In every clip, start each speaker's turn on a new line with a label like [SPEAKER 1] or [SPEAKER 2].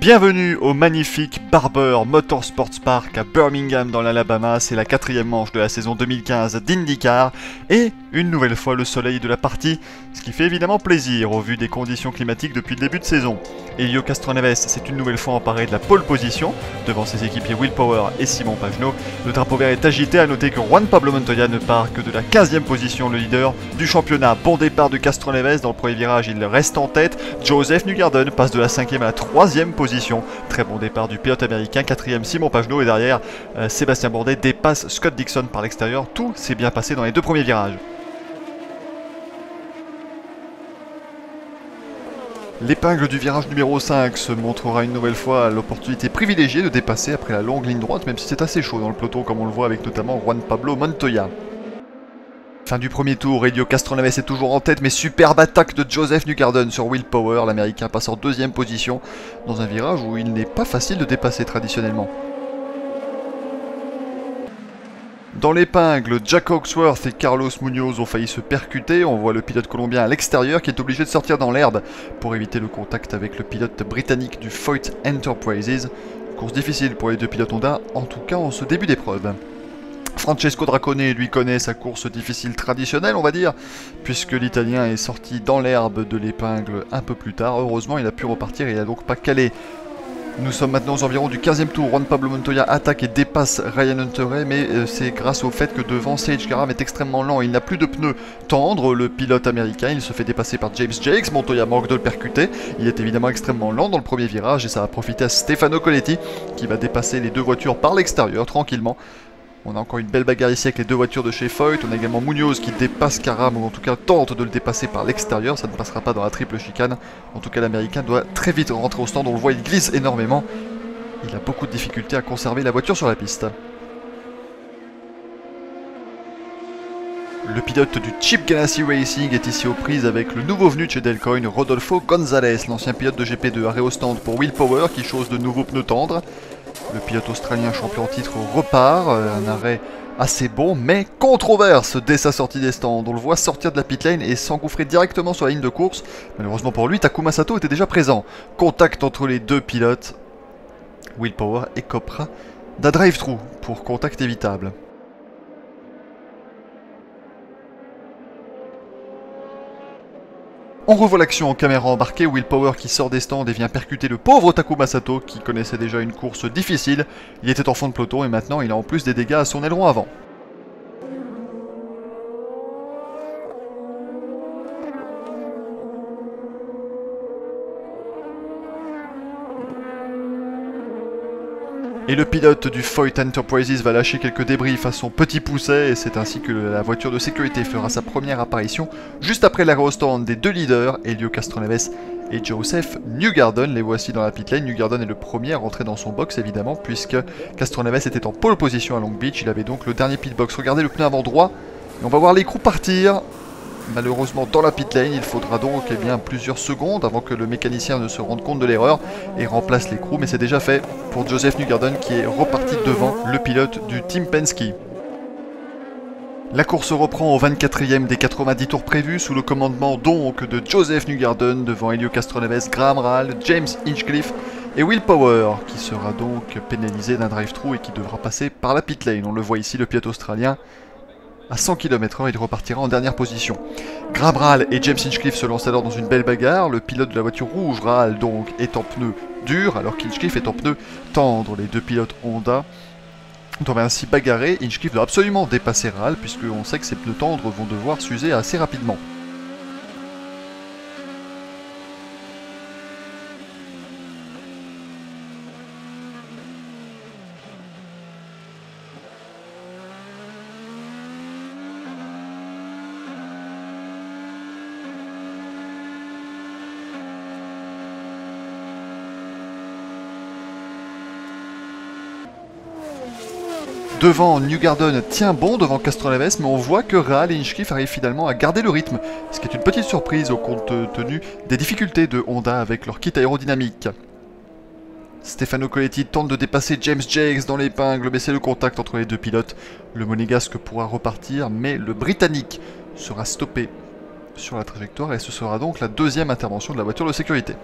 [SPEAKER 1] Bienvenue au magnifique Barber Motorsports Park à Birmingham dans l'Alabama. C'est la 4e manche de la saison 2015 d'IndyCar et une nouvelle fois le soleil de la partie, ce qui fait évidemment plaisir au vu des conditions climatiques depuis le début de saison. Helio Castroneves s'est une nouvelle fois emparé de la pole position devant ses équipiers Will Power et Simon Pagenaud. Le drapeau vert est agité, à noter que Juan Pablo Montoya ne part que de la 15e position, le leader du championnat. Bon départ de Castroneves, dans le premier virage il reste en tête. Joseph Newgarden passe de la 5e à la 3e position. Très bon départ du pilote américain, 4e Simon Pagenaud et derrière Sébastien Bourdais dépasse Scott Dixon par l'extérieur. Tout s'est bien passé dans les deux premiers virages. L'épingle du virage numéro 5 se montrera une nouvelle fois l'opportunité privilégiée de dépasser après la longue ligne droite, même si c'est assez chaud dans le peloton comme on le voit avec notamment Juan Pablo Montoya. Fin du premier tour, Helio Castroneves est toujours en tête, mais superbe attaque de Joseph Newgarden sur Will Power. L'américain passe en 2e position dans un virage où il n'est pas facile de dépasser traditionnellement. Dans l'épingle, Jack Hawksworth et Carlos Munoz ont failli se percuter. On voit le pilote colombien à l'extérieur qui est obligé de sortir dans l'herbe pour éviter le contact avec le pilote britannique du Foyt Enterprises. Course difficile pour les deux pilotes Honda, en tout cas en ce début d'épreuve. Francesco Dracone lui connaît sa course difficile traditionnelle, on va dire, puisque l'Italien est sorti dans l'herbe de l'épingle un peu plus tard. Heureusement, il a pu repartir et il n'a donc pas calé. Nous sommes maintenant aux environs du 15e tour. Juan Pablo Montoya attaque et dépasse Ryan Hunter, mais c'est grâce au fait que devant Sage Karam est extrêmement lent. Il n'a plus de pneus tendres, le pilote américain. Il se fait dépasser par James Jakes. Montoya manque de le percuter. Il est évidemment extrêmement lent dans le premier virage et ça va profiter à Stefano Colletti qui va dépasser les deux voitures par l'extérieur tranquillement. On a encore une belle bagarre ici avec les deux voitures de chez Foyt. On a également Munoz qui dépasse Karam, ou en tout cas tente de le dépasser par l'extérieur. Ça ne passera pas dans la triple chicane. En tout cas, l'Américain doit très vite rentrer au stand. On le voit, il glisse énormément. Il a beaucoup de difficultés à conserver la voiture sur la piste. Le pilote du Chip Ganassi Racing est ici aux prises avec le nouveau venu de chez Delcoin, Rodolfo González, l'ancien pilote de GP2, arrêt au stand pour Will Power qui chose de nouveaux pneus tendres. Le pilote australien champion en titre repart, un arrêt assez bon mais controverse dès sa sortie des stands. On le voit sortir de la pit lane et s'engouffrer directement sur la ligne de course. Malheureusement pour lui, Takuma Sato était déjà présent. Contact entre les deux pilotes. Will Power écopera d'un drive-thru pour contact évitable. On revoit l'action en caméra embarquée, Will Power qui sort des stands et vient percuter le pauvre Takuma Sato qui connaissait déjà une course difficile. Il était en fond de peloton et maintenant il a en plus des dégâts à son aileron avant. Et le pilote du Foyt Enterprises va lâcher quelques débris à son petit pousset et c'est ainsi que la voiture de sécurité fera sa première apparition juste après l'arrêt au stand des deux leaders, Helio Castroneves et Joseph Newgarden. Les voici dans la pit lane. Newgarden est le premier à rentrer dans son box évidemment puisque Castroneves était en pole position à Long Beach. Il avait donc le dernier pit box. Regardez le pneu avant droit et on va voir l'écrou partir. Malheureusement dans la pit lane, il faudra donc plusieurs secondes avant que le mécanicien ne se rende compte de l'erreur et remplace l'écrou, mais c'est déjà fait pour Joseph Newgarden qui est reparti devant le pilote du Team Penske. La course reprend au 24e des 90 tours prévus sous le commandement donc de Joseph Newgarden devant Helio Castroneves, Graham Rahal, James Hinchcliffe et Will Power qui sera donc pénalisé d'un drive-thru et qui devra passer par la pit lane. On le voit ici, le pilote australien à 100 km/h, il repartira en dernière position. Graham Rahal et James Hinchcliffe se lancent alors dans une belle bagarre. Le pilote de la voiture rouge, Rahal donc, est en pneu dur, alors qu'Hinchcliffe est en pneu tendre. Les deux pilotes Honda doivent ainsi bagarrer. Hinchcliffe doit absolument dépasser Rahal, puisqu'on sait que ces pneus tendres vont devoir s'user assez rapidement. Devant, Newgarden tient bon devant Castroneves, mais on voit que Rahal et Hinchcliffe arrivent finalement à garder le rythme, ce qui est une petite surprise au compte tenu des difficultés de Honda avec leur kit aérodynamique. Stefano Colletti tente de dépasser James Jakes dans l'épingle, mais c'est le contact entre les deux pilotes. Le monégasque pourra repartir, mais le britannique sera stoppé sur la trajectoire et ce sera donc la deuxième intervention de la voiture de sécurité.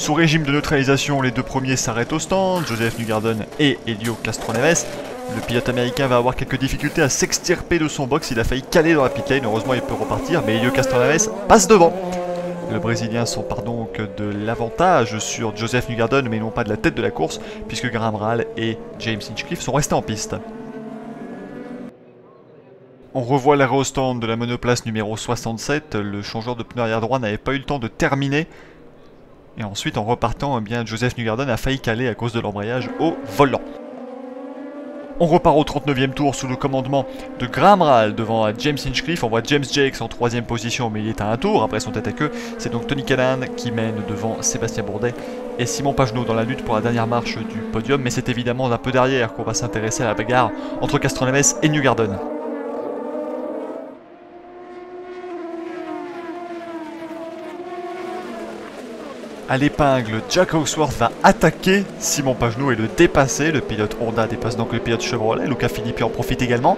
[SPEAKER 1] Sous régime de neutralisation, les deux premiers s'arrêtent au stand, Joseph Newgarden et Helio Castroneves. Le pilote américain va avoir quelques difficultés à s'extirper de son box, il a failli caler dans la pit lane, heureusement il peut repartir, mais Helio Castroneves passe devant. Le Brésilien s'empare donc de l'avantage sur Joseph Newgarden, mais non pas de la tête de la course, puisque Graham Rahal et James Hinchcliffe sont restés en piste. On revoit l'arrêt au stand de la monoplace numéro 67, le changeur de pneu arrière droit n'avait pas eu le temps de terminer. Et ensuite, en repartant, eh bien, Joseph Newgarden a failli caler à cause de l'embrayage au volant. On repart au 39e tour sous le commandement de Graham Rahal devant James Hinchcliffe. On voit James Jakes en 3e position, mais il est à un tour après son tête à queue. C'est donc Tony Callahan qui mène devant Sébastien Bourdet et Simon Pagenaud dans la lutte pour la dernière marche du podium. Mais c'est évidemment d'un peu derrière qu'on va s'intéresser à la bagarre entre Castroneves et Newgarden. À l'épingle, Jack Hawksworth va attaquer Simon Pagenaud et le dépasser. Le pilote Honda dépasse donc le pilote Chevrolet. Luca Filippi en profite également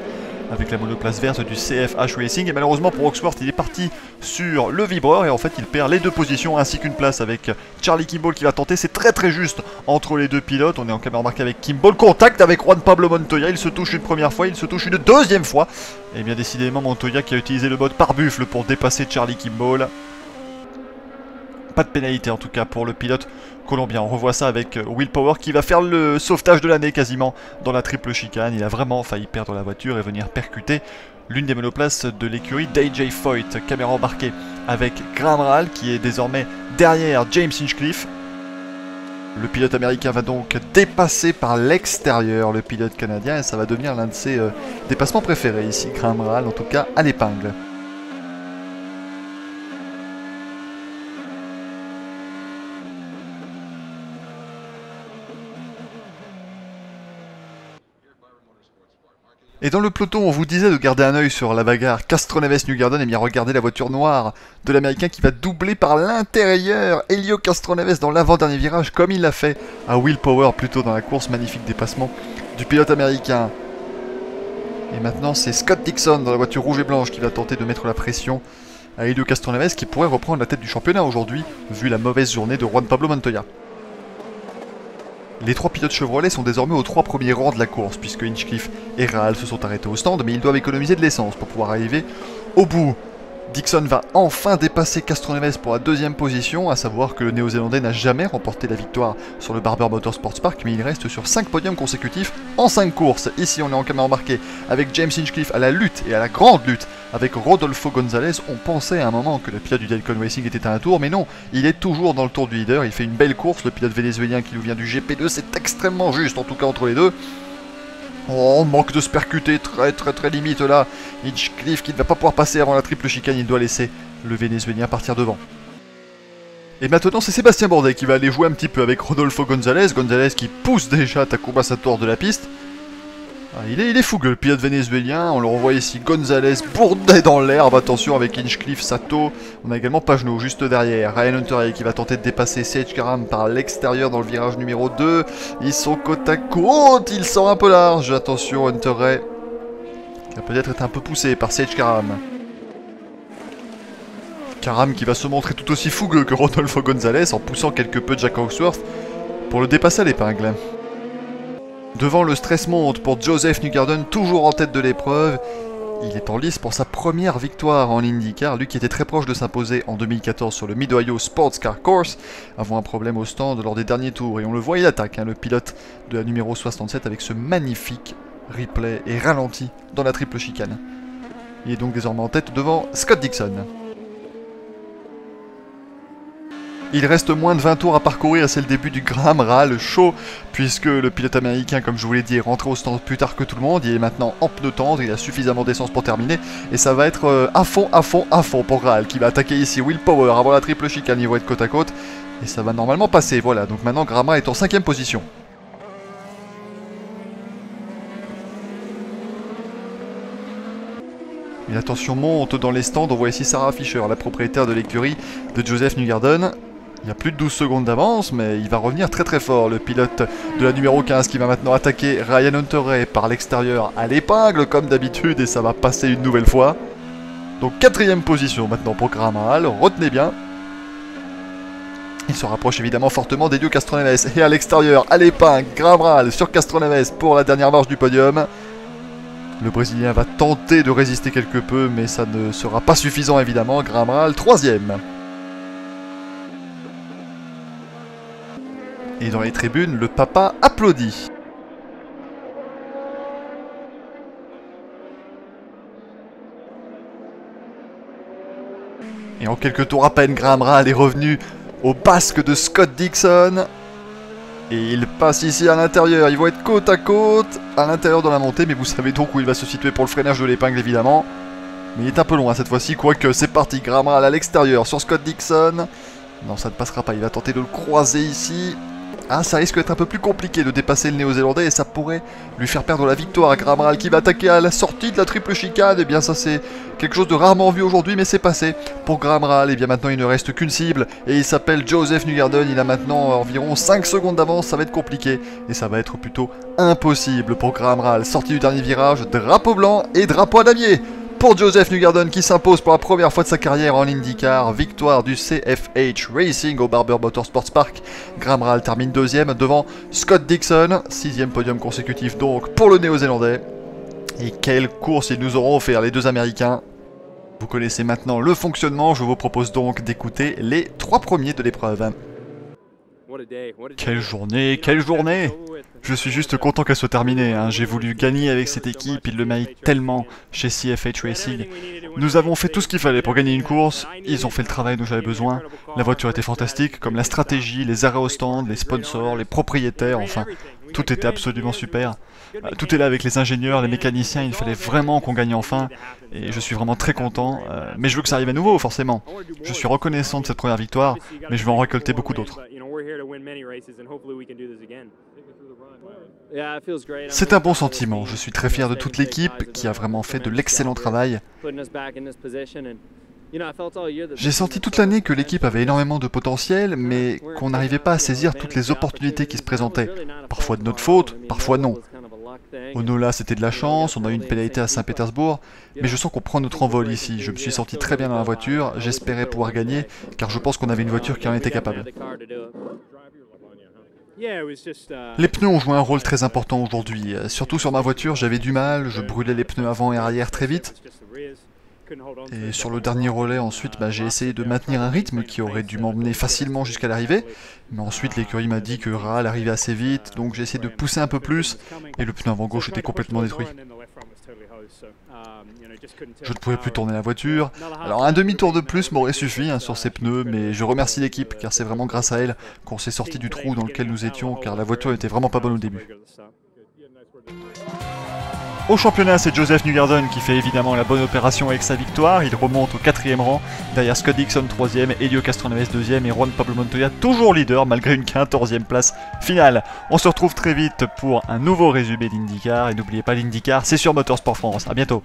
[SPEAKER 1] avec la monoplace verte du CFH Racing. Et malheureusement pour Hawksworth, il est parti sur le vibreur et en fait il perd les deux positions ainsi qu'une place avec Charlie Kimball qui va tenter. C'est très juste entre les deux pilotes. On est en caméra marquée avec Kimball. Contact avec Juan Pablo Montoya. Il se touche une première fois, il se touche une deuxième fois. Et bien décidément Montoya qui a utilisé le mode pare-buffle pour dépasser Charlie Kimball. Pas de pénalité en tout cas pour le pilote colombien. On revoit ça avec Will Power qui va faire le sauvetage de l'année quasiment dans la triple chicane. Il a vraiment failli perdre la voiture et venir percuter l'une des monoplaces de l'écurie d'AJ Foyt. Caméra embarquée avec Graham Rahal qui est désormais derrière James Hinchcliffe. Le pilote américain va donc dépasser par l'extérieur le pilote canadien et ça va devenir l'un de ses dépassements préférés ici. Graham Rahal en tout cas à l'épingle. Et dans le peloton, on vous disait de garder un œil sur la bagarre Castroneves-Newgarden, et bien regardez la voiture noire de l'américain qui va doubler par l'intérieur Helio Castroneves dans l'avant-dernier virage, comme il l'a fait à Will Power plus tôt dans la course. Magnifique dépassement du pilote américain. Et maintenant, c'est Scott Dixon dans la voiture rouge et blanche qui va tenter de mettre la pression à Helio Castroneves qui pourrait reprendre la tête du championnat aujourd'hui, vu la mauvaise journée de Juan Pablo Montoya. Les trois pilotes Chevrolet sont désormais aux trois premiers rangs de la course, puisque Hinchcliffe et Rahal se sont arrêtés au stand, mais ils doivent économiser de l'essence pour pouvoir arriver au bout. Dixon va enfin dépasser Castroneves pour la deuxième position, à savoir que le Néo-Zélandais n'a jamais remporté la victoire sur le Barber Motorsports Park, mais il reste sur 5 podiums consécutifs en 5 courses. Ici on est en caméra embarquée avec James Hinchcliffe à la lutte et à la grande lutte avec Rodolfo Gonzalez. On pensait à un moment que le pilote du Delcon Racing était à un tour, mais non, il est toujours dans le tour du leader, il fait une belle course, le pilote vénézuélien qui nous vient du GP2, c'est extrêmement juste en tout cas entre les deux. Oh, on manque de se percuter, très limite là. Hinchcliffe qui ne va pas pouvoir passer avant la triple chicane, il doit laisser le Vénézuélien partir devant. Et maintenant c'est Sébastien Bourdet qui va aller jouer un petit peu avec Rodolfo Gonzalez. Gonzalez qui pousse déjà Takuma Sato de la piste. Ah, il est fougueux le pilote vénézuélien, on le revoit ici, Gonzalez, Bourdet dans l'herbe, attention avec Hinchcliffe, Sato, on a également Pagenaud juste derrière, Ryan Hunter qui va tenter de dépasser C.H. Graham par l'extérieur dans le virage numéro 2, ils sont côte à côte, il sort un peu large, attention Hunter qui va peut-être être un peu poussé par C.H. Graham. Graham qui va se montrer tout aussi fougueux que Rodolfo Gonzalez en poussant quelque peu Jack Hawksworth pour le dépasser à l'épingle. Devant, le stress monte pour Joseph Newgarden, toujours en tête de l'épreuve. Il est en lice pour sa première victoire en IndyCar, lui qui était très proche de s'imposer en 2014 sur le Mid-Ohio Sports Car Course, avant un problème au stand lors des derniers tours. Et on le voit, il attaque, le pilote de la numéro 67 avec ce magnifique replay et ralenti dans la triple chicane. Il est donc désormais en tête devant Scott Dixon. Il reste moins de 20 tours à parcourir, c'est le début du Graham Rahal show, puisque le pilote américain, comme je vous l'ai dit, est rentré au stand plus tard que tout le monde, il est maintenant en pneu tendre, il a suffisamment d'essence pour terminer, et ça va être à fond pour Rahal, qui va attaquer ici Will Power avant la triple chicane, ils vont être côte à côte, et ça va normalement passer, voilà, donc maintenant Graham Rahal est en 5ème position. Et la tension monte dans les stands, on voit ici Sarah Fisher, la propriétaire de l'écurie de Joseph Newgarden. Il y a plus de 12 secondes d'avance, mais il va revenir très fort. Le pilote de la numéro 15 qui va maintenant attaquer Ryan Hunter par l'extérieur à l'épingle, comme d'habitude, et ça va passer une nouvelle fois. Donc 4ème position maintenant pour Graham Rahal, retenez bien. Il se rapproche évidemment fortement d'Helio Castroneves. Et à l'extérieur, à l'épingle, Graham Rahal sur Castroneves pour la dernière marche du podium. Le Brésilien va tenter de résister quelque peu, mais ça ne sera pas suffisant évidemment. Graham Rahal, 3e. Et dans les tribunes, le papa applaudit. Et en quelques tours à peine, Graham Rahal est revenu au basque de Scott Dixon. Et il passe ici à l'intérieur. Ils vont être côte à côte à l'intérieur de la montée. Mais vous savez donc où il va se situer pour le freinage de l'épingle évidemment. Mais il est un peu loin cette fois-ci. Quoique c'est parti. Graham Rahal à l'extérieur sur Scott Dixon. Non, ça ne passera pas. Il va tenter de le croiser ici. Ah, ça risque d'être un peu plus compliqué de dépasser le néo-zélandais et ça pourrait lui faire perdre la victoire à Graham Rahal qui va attaquer à la sortie de la triple chicane. Et bien ça c'est quelque chose de rarement vu aujourd'hui mais c'est passé pour Graham Rahal. Et bien maintenant il ne reste qu'une cible et il s'appelle Joseph Newgarden. Il a maintenant environ 5 secondes d'avance, ça va être compliqué et ça va être plutôt impossible pour Graham Rahal. Sortie du dernier virage, drapeau blanc et drapeau à damier pour Joseph Newgarden qui s'impose pour la première fois de sa carrière en IndyCar. Victoire du CFH Racing au Barber Motorsports Park. Graham Rahal termine 2e devant Scott Dixon. 6e podium consécutif donc pour le néo-zélandais. Et quelle course ils nous auront offert les deux Américains. Vous connaissez maintenant le fonctionnement, je vous propose donc d'écouter les 3 premiers de l'épreuve. Quelle journée, quelle journée! Je suis juste content qu'elle soit terminée, hein. J'ai voulu gagner avec cette équipe, ils le méritent tellement chez CFH Racing. Nous avons fait tout ce qu'il fallait pour gagner une course, ils ont fait le travail dont j'avais besoin. La voiture était fantastique, comme la stratégie, les arrêts au stand, les sponsors, les propriétaires, enfin, tout était absolument super. Tout est là avec les ingénieurs, les mécaniciens, il fallait vraiment qu'on gagne enfin, et je suis vraiment très content, mais je veux que ça arrive à nouveau, forcément. Je suis reconnaissant de cette première victoire, mais je vais en récolter beaucoup d'autres. C'est un bon sentiment, je suis très fier de toute l'équipe qui a vraiment fait de l'excellent travail. J'ai senti toute l'année que l'équipe avait énormément de potentiel, mais qu'on n'arrivait pas à saisir toutes les opportunités qui se présentaient. Parfois de notre faute, parfois non. Au Nola, c'était de la chance, on a eu une pénalité à Saint-Pétersbourg, mais je sens qu'on prend notre envol ici. Je me suis senti très bien dans la voiture, j'espérais pouvoir gagner, car je pense qu'on avait une voiture qui en était capable. Les pneus ont joué un rôle très important aujourd'hui, surtout sur ma voiture, j'avais du mal, je brûlais les pneus avant et arrière très vite. Et sur le dernier relais, ensuite, j'ai essayé de maintenir un rythme qui aurait dû m'emmener facilement jusqu'à l'arrivée. Mais ensuite, l'écurie m'a dit que Rahal arrivait assez vite, donc j'ai essayé de pousser un peu plus, et le pneu avant gauche était complètement détruit. Je ne pouvais plus tourner la voiture. Alors un demi-tour de plus m'aurait suffi sur ces pneus, mais je remercie l'équipe, car c'est vraiment grâce à elle qu'on s'est sorti du trou dans lequel nous étions, car la voiture était vraiment pas bonne au début. Au championnat, c'est Joseph Newgarden qui fait évidemment la bonne opération avec sa victoire. Il remonte au 4e rang, derrière Scott Dixon 3e, Helio Castroneves 2e et Juan Pablo Montoya toujours leader malgré une 14e place finale. On se retrouve très vite pour un nouveau résumé d'IndyCar et n'oubliez pas l'IndyCar, c'est sur Motorsport France. À bientôt.